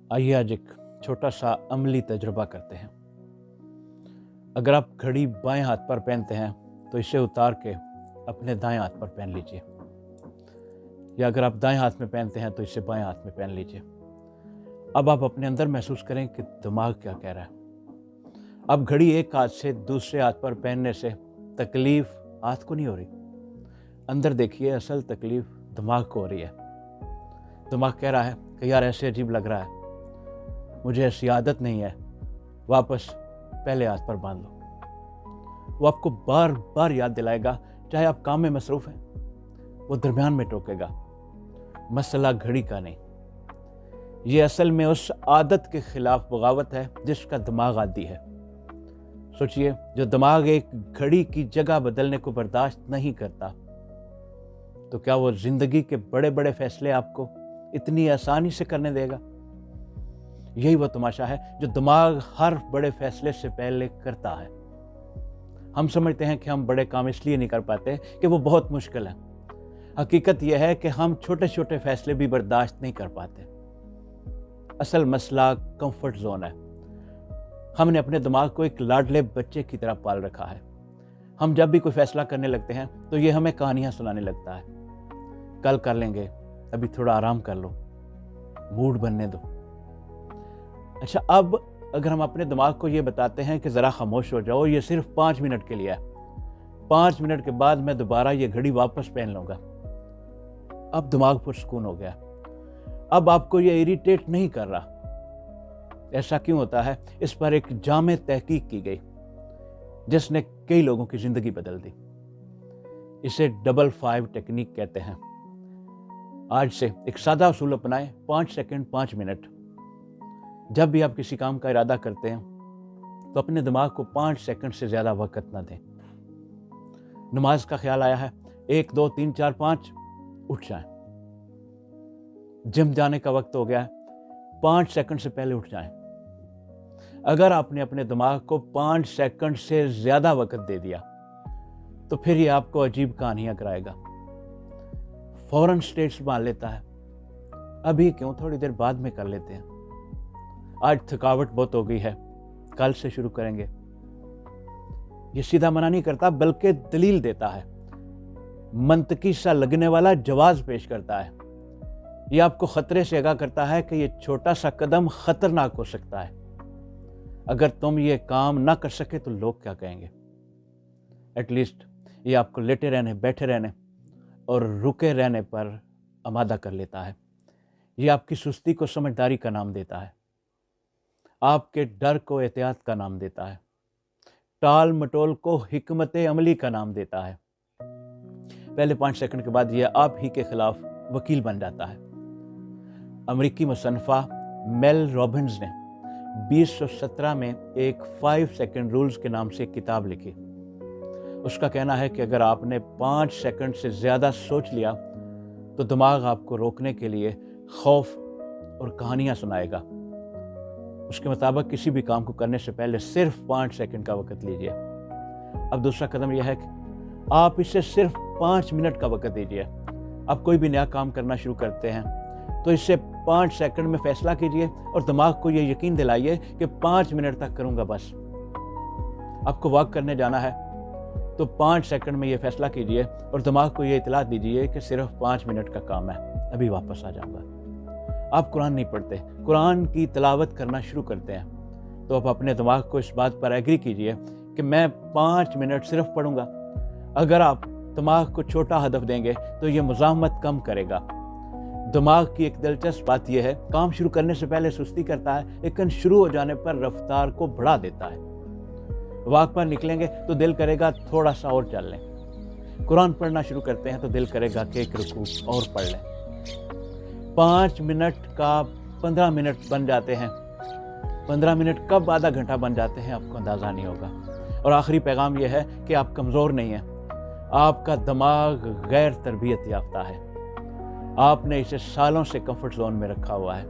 आइए आज एक छोटा सा अमली तजुर्बा करते हैं। अगर आप घड़ी बाएं हाथ पर पहनते हैं तो इसे उतार के अपने दाएं हाथ पर पहन लीजिए, या अगर आप दाएं हाथ में पहनते हैं तो इसे बाएं हाथ में पहन लीजिए। अब आप अपने अंदर महसूस करें कि दिमाग क्या कह रहा है। अब घड़ी एक हाथ से दूसरे हाथ पर पहनने से तकलीफ हाथ को नहीं हो रही, अंदर देखिए असल तकलीफ दिमाग को हो रही है। दिमाग कह रहा है कि यार ऐसे अजीब लग रहा है, मुझे ऐसी आदत नहीं है, वापस पहले हाथ पर बांध लो। वो आपको बार बार याद दिलाएगा, चाहे आप काम में मसरूफ हैं, वो दरमियान में टोकेगा। मसला घड़ी का नहीं, ये असल में उस आदत के खिलाफ बगावत है जिसका दिमाग आदी है। सोचिए, जो दिमाग एक घड़ी की जगह बदलने को बर्दाश्त नहीं करता, तो क्या वो जिंदगी के बड़े बड़े फैसले आपको इतनी आसानी से करने देगा? यही वो तमाशा है जो दिमाग हर बड़े फैसले से पहले करता है। हम समझते हैं कि हम बड़े काम इसलिए नहीं कर पाते कि वो बहुत मुश्किल है। हकीकत यह है कि हम छोटे छोटे फैसले भी बर्दाश्त नहीं कर पाते। असल मसला कंफर्ट जोन है। हमने अपने दिमाग को एक लाडले बच्चे की तरह पाल रखा है। हम जब भी कोई फैसला करने लगते हैं तो ये हमें कहानियां सुनाने लगता है। कल कर लेंगे, अभी थोड़ा आराम कर लो, मूड बनने दो। अच्छा, अब अगर हम अपने दिमाग को ये बताते हैं कि ज़रा खामोश हो जाओ, ये सिर्फ 5 मिनट के लिए है, 5 मिनट के बाद मैं दोबारा ये घड़ी वापस पहन लूँगा, अब दिमाग पुरसुकून हो गया। अब आपको ये इरिटेट नहीं कर रहा। ऐसा क्यों होता है? इस पर एक जामे तहकीक की गई जिसने कई लोगों की ज़िंदगी बदल दी। इसे 55 टेक्निक कहते हैं। आज से एक सादा उसूल अपनाएं, 5 सेकंड 5 मिनट। जब भी आप किसी काम का इरादा करते हैं तो अपने दिमाग को 5 सेकंड से ज़्यादा वक्त ना दें। नमाज का ख्याल आया है, 1 2 3 4 5, उठ जाएं। जिम जाने का वक्त हो गया है, 5 सेकंड से पहले उठ जाएं। अगर आपने अपने दिमाग को 5 सेकंड से ज़्यादा वक्त दे दिया तो फिर ये आपको अजीब कहानियां कराएगा। फौरन स्टेट्स मान लेता है, अभी क्यों, थोड़ी देर बाद में कर लेते हैं, आज थकावट बहुत हो गई है, कल से शुरू करेंगे। ये सीधा मना नहीं करता बल्कि दलील देता है, मंतकी सा लगने वाला जवाब पेश करता है। ये आपको खतरे से आगाह करता है कि ये छोटा सा कदम खतरनाक हो सकता है। अगर तुम ये काम ना कर सके तो लोग क्या कहेंगे? एटलीस्ट ये आपको लेटे रहने, बैठे रहने और रुके रहने पर आमादा कर लेता है। ये आपकी सुस्ती को समझदारी का नाम देता है, आपके डर को एहतियात का नाम देता है, टाल मटोल को हिकमत अमली का नाम देता है। पहले 5 सेकंड के बाद यह आप ही के खिलाफ वकील बन जाता है। अमेरिकी मुसन्निफा मेल रॉबिन्स ने 2017 में एक 5 सेकंड रूल्स के नाम से एक किताब लिखी। उसका कहना है कि अगर आपने 5 सेकंड से ज़्यादा सोच लिया तो दिमाग आपको रोकने के लिए खौफ और कहानियां सुनाएगा। उसके मुताबिक किसी भी काम को करने से पहले सिर्फ 5 सेकंड का वक्त लीजिए। अब दूसरा कदम यह है कि आप इसे सिर्फ 5 मिनट का वक्त दीजिए। आप कोई भी नया काम करना शुरू करते हैं तो इससे 5 सेकंड में फैसला कीजिए और दिमाग को यह यकीन दिलाइए कि 5 मिनट तक करूंगा बस। आपको वॉक करने जाना है तो 5 सेकंड में यह फैसला कीजिए और दिमाग को यह इतला दीजिए कि सिर्फ 5 मिनट का काम है, अभी वापस आ जाऊंगा। आप कुरान नहीं पढ़ते, कुरान की तिलावत करना शुरू करते हैं तो आप अपने दिमाग को इस बात पर एग्री कीजिए कि मैं 5 मिनट सिर्फ पढ़ूंगा। अगर आप दिमाग को छोटा हदफ देंगे तो ये मुज़ाहमत कम करेगा। दिमाग की एक दिलचस्प बात यह है, काम शुरू करने से पहले सुस्ती करता है, लेकिन शुरू हो जाने पर रफ्तार को बढ़ा देता है। वॉक पर निकलेंगे तो दिल करेगा थोड़ा सा और चल लें। कुरान पढ़ना शुरू करते हैं तो दिल करेगा कि एक रुकू और पढ़ लें। 5 मिनट का 15 मिनट बन जाते हैं, 15 मिनट कब आधा घंटा बन जाते हैं आपको अंदाज़ा नहीं होगा। और आखिरी पैगाम यह है कि आप कमज़ोर नहीं हैं, आपका दिमाग गैर तरबियत याफ्ता है। आपने इसे सालों से कंफर्ट जोन में रखा हुआ है।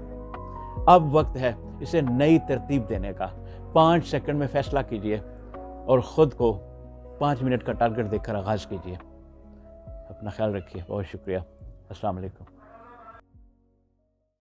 अब वक्त है इसे नई तरतीब देने का। 5 सेकंड में फैसला कीजिए और ख़ुद को 5 मिनट का टारगेट देकर आगाज़ कीजिए। अपना ख्याल रखिए। बहुत शुक्रिया। अस्सलाम वालेकुम।